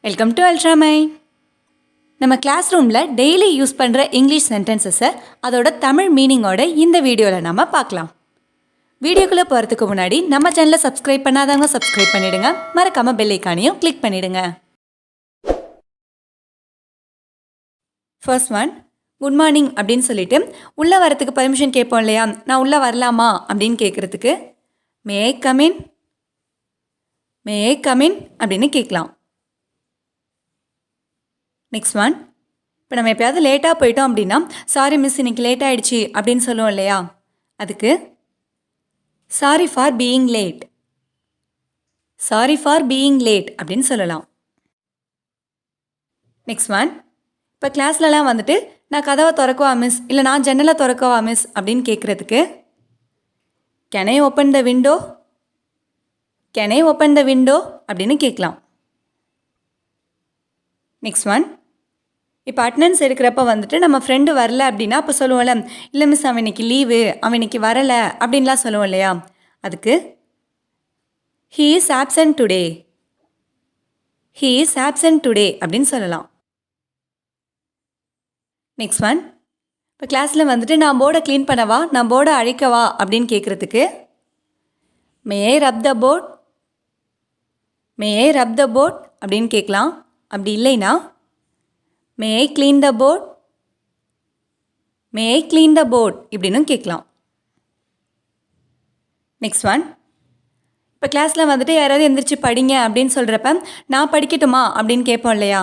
Welcome to Ultramind. நம்ம class ரூமில் daily use பண்ணுற இங்கிலீஷ் சென்டென்சஸை அதோட தமிழ் மீனிங்கோட இந்த வீடியோவில் நம்ம பார்க்கலாம். வீடியோக்குள்ளே போகிறதுக்கு முன்னாடி நம்ம சேனலை சப்ஸ்கிரைப் பண்ணாதவங்க சப்ஸ்கிரைப் பண்ணிவிடுங்க. மறக்காமல் பெல் ஐக்கானையும் கிளிக் பண்ணிவிடுங்க. ஃபர்ஸ்ட் ஒன், குட் மார்னிங் அப்படின்னு சொல்லிட்டு உள்ளே வரத்துக்கு பர்மிஷன் கேட்போம் இல்லையா, நான் உள்ளே வரலாமா அப்படின்னு கேட்குறதுக்கு may I come in, May I come in அப்படின்னு கேட்கலாம். நெக்ஸ்ட் ஒன், இப்போ நம்ம எப்போயாவது லேட்டாக போயிட்டோம் அப்படின்னா சாரி மிஸ் இன்னைக்கு லேட் ஆகிடுச்சி அப்படின்னு சொல்லுவோம் இல்லையா, அதுக்கு sorry for being late, sorry for being late அப்படின்னு சொல்லலாம். நெக்ஸ்ட் ஒன், இப்போ கிளாஸ்லலாம் வந்துட்டு நான் கதவை திறக்கவா மிஸ், இல்லை நான் ஜன்னலை திறக்கவா மிஸ் அப்படின்னு கேட்குறதுக்கு can I open the window, can I open the window அப்படின்னு கேட்கலாம். நெக்ஸ்ட் ஒன், இப்போ அட்டனன்ஸ் எடுக்கிறப்ப வந்துட்டு நம்ம ஃப்ரெண்டு வரல அப்படின்னா அப்போ சொல்லுவோம்ல, இல்லை மிஸ் அவன் இன்னைக்கு லீவு, அவன் இன்னைக்கு வரலை அப்படின்லாம் சொல்லுவோம் இல்லையா, அதுக்கு he is absent today, he is absent today அப்படின்னு சொல்லலாம். நெக்ஸ்ட் ஒன், இப்போ கிளாஸில் வந்துட்டு நான் போர்டை க்ளீன் பண்ணவா, நான் போர்டை அழிக்கவா அப்படின்னு கேட்குறதுக்கு மே ஐ ரப் த போர்ட், மே ஐ ரப் த போர்ட் அப்படின்னு கேட்கலாம். அப்படி இல்லைன்னா may I clean the board, may I clean the board இப்படின்னு கேட்கலாம். நெக்ஸ்ட் ஒன், இப்போ கிளாஸில் வந்துட்டு யாராவது எந்திரிச்சு படிங்க அப்படின்னு சொல்கிறப்ப நான் படிக்கட்டுமா அப்படின்னு கேட்போம் இல்லையா,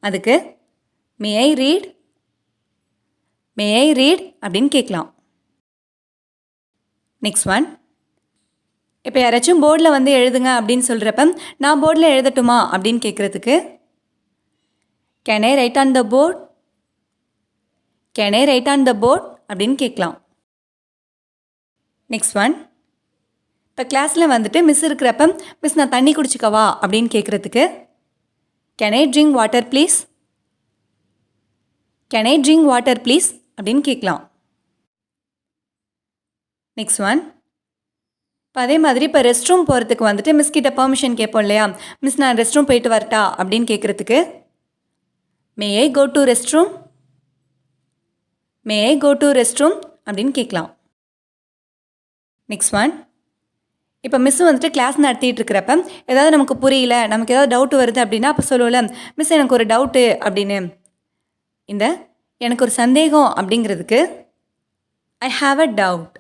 அதுக்கு மே ஐ ரீட், மே ஐ ரீட் அப்படின்னு கேட்கலாம். நெக்ஸ்ட் ஒன், இப்போ யாராச்சும் போர்டில் வந்து எழுதுங்க அப்படின்னு சொல்கிறப்ப நான் போர்டில் எழுதட்டுமா அப்படின்னு கேட்குறதுக்கு can I write on the board, can I write on the board அப்படின்னு கேட்கலாம். நெக்ஸ்ட் ஒன், இப்போ கிளாஸில் வந்துட்டு மிஸ் இருக்கிறப்ப மிஸ் நான் தண்ணி குடிச்சிக்கவா அப்படின்னு கேட்குறதுக்கு can I drink water please, can I drink water please அப்படின்னு கேட்கலாம். நெக்ஸ்ட் ஒன், இப்போ அதே மாதிரி இப்போ ரெஸ்ட் ரூம் போகிறதுக்கு வந்துட்டு மிஸ் கிட்ட பர்மிஷன் கேட்போம் இல்லையா, மிஸ் நான் ரெஸ்ட் ரூம் போயிட்டு வரட்டா அப்படின்னு கேட்குறதுக்கு may I go to rest room, may I go to rest room அப்படின்னு கேட்கலாம். நெக்ஸ்ட் ஒன், இப்போ மிஸ் வந்துட்டு கிளாஸ் நடத்திட்டு இருக்கிறப்ப ஏதாவது நமக்கு புரியல, நமக்கு ஏதாவது டவுட் வருது அப்படின்னா அப்போ சொல்லுவோம்ல, மிஸ் எனக்கு ஒரு டவுட்டு அப்படின்னு. இந்த எனக்கு ஒரு சந்தேகம் அப்படிங்கிறதுக்கு I have a doubt,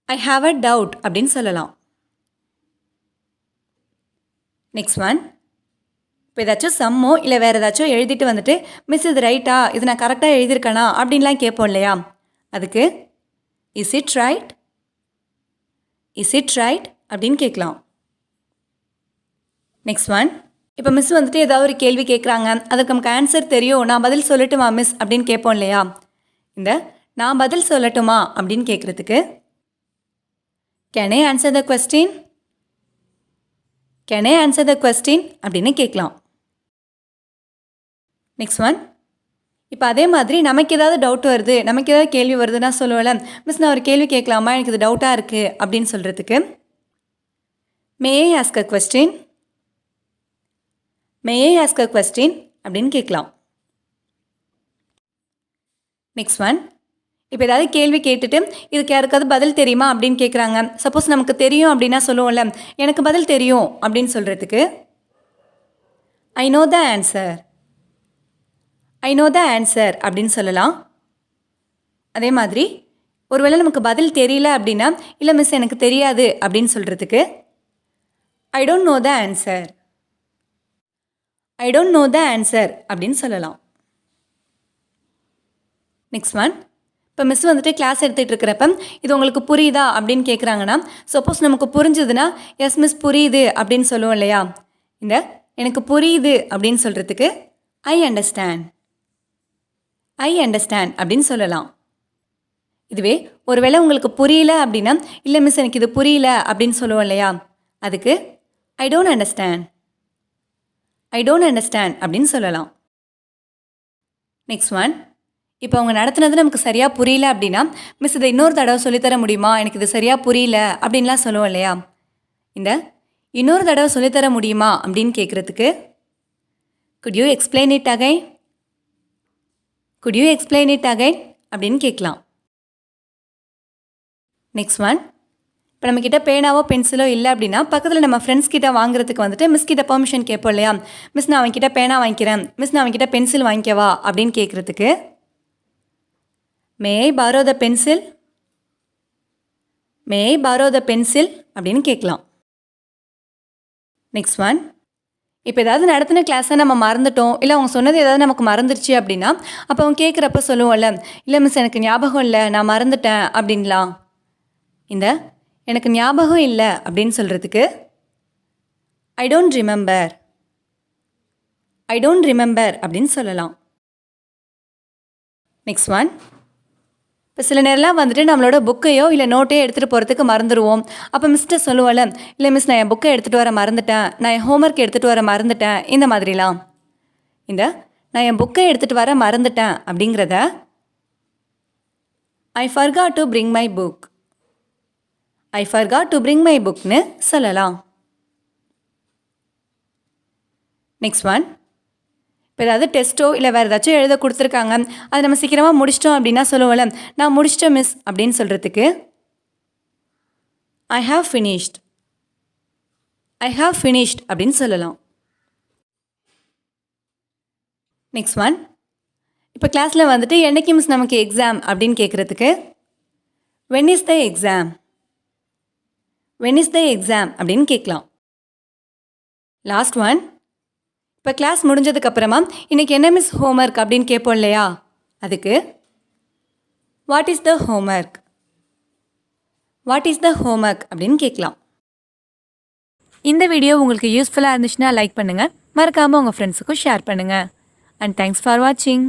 I have a doubt அப்படின்னு சொல்லலாம். நெக்ஸ்ட் ஒன், இப்போ ஏதாச்சும் சம்மோ இல்லை வேறு ஏதாச்சும் எழுதிட்டு வந்துட்டு மிஸ் இது ரைட்டா, இது நான் கரெக்டாக எழுதியிருக்கேனா அப்படின்லாம் கேட்போம் இல்லையா, அதுக்கு is it right, is it right அப்படின்னு கேட்கலாம். நெக்ஸ்ட் ஒன், இப்போ மிஸ் வந்துட்டு ஏதாவது ஒரு கேள்வி கேட்குறாங்க, அதுக்கு நமக்கு ஆன்சர் தெரியும், நான் பதில் சொல்லட்டுமா மிஸ் அப்படின்னு கேட்போம் இல்லையா, இந்த நான் பதில் சொல்லட்டுமா அப்படின்னு கேட்குறதுக்கு can I answer the question, can I answer the question அப்படின்னு கேட்கலாம். நெக்ஸ்ட் ஒன், இப்போ அதே மாதிரி நமக்கு ஏதாவது டவுட் வருது, நமக்கு ஏதாவது கேள்வி வருதுன்னா சொல்லுவேன்ல, மிஸ் நான் ஒரு கேள்வி கேட்கலாமா, எனக்கு இது டவுட்டாக இருக்குது அப்படின்னு சொல்கிறதுக்கு may I ask a question, may I ask a question அப்படின்னு கேட்கலாம். நெக்ஸ்ட் ஒன், இப்போ ஏதாவது கேள்வி கேட்டுட்டு இதுக்கு யாருக்காவது பதில் தெரியுமா அப்படின்னு கேட்குறாங்க, சப்போஸ் நமக்கு தெரியும் அப்படின்னா சொல்லுவோம்ல, எனக்கு பதில் தெரியும் அப்படின்னு சொல்கிறதுக்கு I know the answer, I know the answer அப்படின்னு சொல்லலாம். அதே மாதிரி ஒருவேளை நமக்கு பதில் தெரியல அப்படின்னா இல்லை மிஸ் எனக்கு தெரியாது அப்படின்னு சொல்கிறதுக்கு I don't know the answer, I don't know the answer அப்படின்னு சொல்லலாம். நெக்ஸ்ட் ஒன், இப்போ மிஸ் வந்துட்டு கிளாஸ் எடுத்துகிட்டு இருக்கிறப்ப இது உங்களுக்கு புரியுதா அப்படின்னு கேட்குறாங்கன்னா சப்போஸ் நமக்கு புரிஞ்சுதுன்னா எஸ் மிஸ் புரியுது அப்படின்னு சொல்லுவோம் இல்லையா, இந்த எனக்கு புரியுது அப்படின்னு சொல்கிறதுக்கு ஐ அண்டர்ஸ்டாண்ட், ஐ அண்டர்ஸ்டாண்ட் அப்படின்னு சொல்லலாம். இதுவே ஒருவேளை உங்களுக்கு புரியல அப்படின்னா இல்லை மிஸ் எனக்கு இது புரியல அப்படின்னு சொல்லுவோம் இல்லையா, அதுக்கு I don't understand, I don't understand அப்படின்னு சொல்லலாம். நெக்ஸ்ட் ஒன், இப்போ அவங்க நடத்துனது நமக்கு சரியாக புரியல அப்படின்னா மிஸ் இதை இன்னொரு தடவை சொல்லித்தர முடியுமா, எனக்கு இது சரியாக புரியல அப்படின்லாம் சொல்லுவோம் இல்லையா, இந்த இன்னொரு தடவை சொல்லித்தர முடியுமா அப்படின்னு கேட்குறதுக்கு could you explain it again? could you explain it again அப்படின்னு கேட்கலாம். நெக்ஸ்ட் ஒன், இப்போ நம்மக்கிட்ட பேனாவோ பென்சிலோ இல்லை அப்படின்னா பக்கத்தில் நம்ம ஃப்ரெண்ட்ஸ் கிட்ட வாங்குறதுக்கு வந்துட்டு மிஸ் கிட்ட பெர்மிஷன் கேட்போம் இல்லையா? மிஸ் நான் அவன்கிட்ட பேனா வாங்கிக்கிறேன், மிஸ் நான் அவன்கிட்ட பென்சில் வாங்கிக்கவா அப்படின்னு கேட்குறதுக்கு may I borrow the pencil? May I borrow the pencil அப்படின்னு கேட்கலாம். நெக்ஸ்ட் ஒன், இப்போ ஏதாவது நடத்தின கிளாஸை நம்ம மறந்துட்டோம், இல்லை அவங்க சொன்னது ஏதாவது நமக்கு மறந்துருச்சு அப்படின்னா அப்போ அவங்க கேட்குறப்ப சொல்லுவோம்ல, இல்லை மிஸ் எனக்கு ஞாபகம் இல்லை, நான் மறந்துட்டேன் அப்படின்லாம். இந்த எனக்கு ஞாபகம் இல்லை அப்படின்னு சொல்கிறதுக்கு I don't remember, I don't remember அப்படின்னு சொல்லலாம். நெக்ஸ்ட் ஒன், இப்போ சில நேரம்லாம் வந்துட்டு நம்மளோட புக்கையோ இல்லை நோட்டையோ எடுத்துகிட்டு போகிறதுக்கு மறந்துடுவோம். அப்போ மிஸ்கிட்ட சொல்லுவோம்ல, இல்லை மிஸ் நான் என் புக்கை எடுத்துகிட்டு வர மறந்துட்டேன், நான் என் ஹோம்ஒர்க் எடுத்துகிட்டு வர மறந்துட்டேன், இந்த மாதிரிலாம். இந்த நான் என் புக்கை எடுத்துகிட்டு வர மறந்துட்டேன் அப்படிங்கிறத ஐ forgot to bring my book, I forgot to bring my bookனு சொல்லலாம். நெக்ஸ்ட் ஒன், இப்போ ஏதாவது டெஸ்ட்டோ இல்லை வேறு ஏதாச்சும் எழுத கொடுத்துருக்காங்க, அதை நம்ம சீக்கிரமாக முடிச்சிட்டோம் அப்படின்னா சொல்லுவோம்ல, நான் முடிச்சிட்டேன் மிஸ் அப்படின்னு சொல்கிறதுக்கு I have finished, I have finished அப்படின்னு சொல்லலாம். நெக்ஸ்ட் ஒன், இப்போ கிளாஸில் வந்துட்டு என்னைக்கு மிஸ் நமக்கு எக்ஸாம் அப்படின்னு கேட்குறதுக்கு when is the exam, when is the exam அப்படின்னு கேட்கலாம். லாஸ்ட் ஒன், இப்போ கிளாஸ் முடிஞ்சதுக்கப்புறமா இன்றைக்கி என்ன மிஸ் ஹோம்ஒர்க் அப்படின்னு கேட்போம் இல்லையா? அதுக்கு what is the homework, what is the homework அப்படின்னு கேட்கலாம். இந்த வீடியோ உங்களுக்கு யூஸ்ஃபுல்லாக இருந்துச்சுன்னா லைக் பண்ணுங்கள், மறக்காமல் உங்கள் ஃப்ரெண்ட்ஸுக்கும் ஷேர் பண்ணுங்கள். அண்ட் தேங்க்ஸ் ஃபார் வாட்சிங்.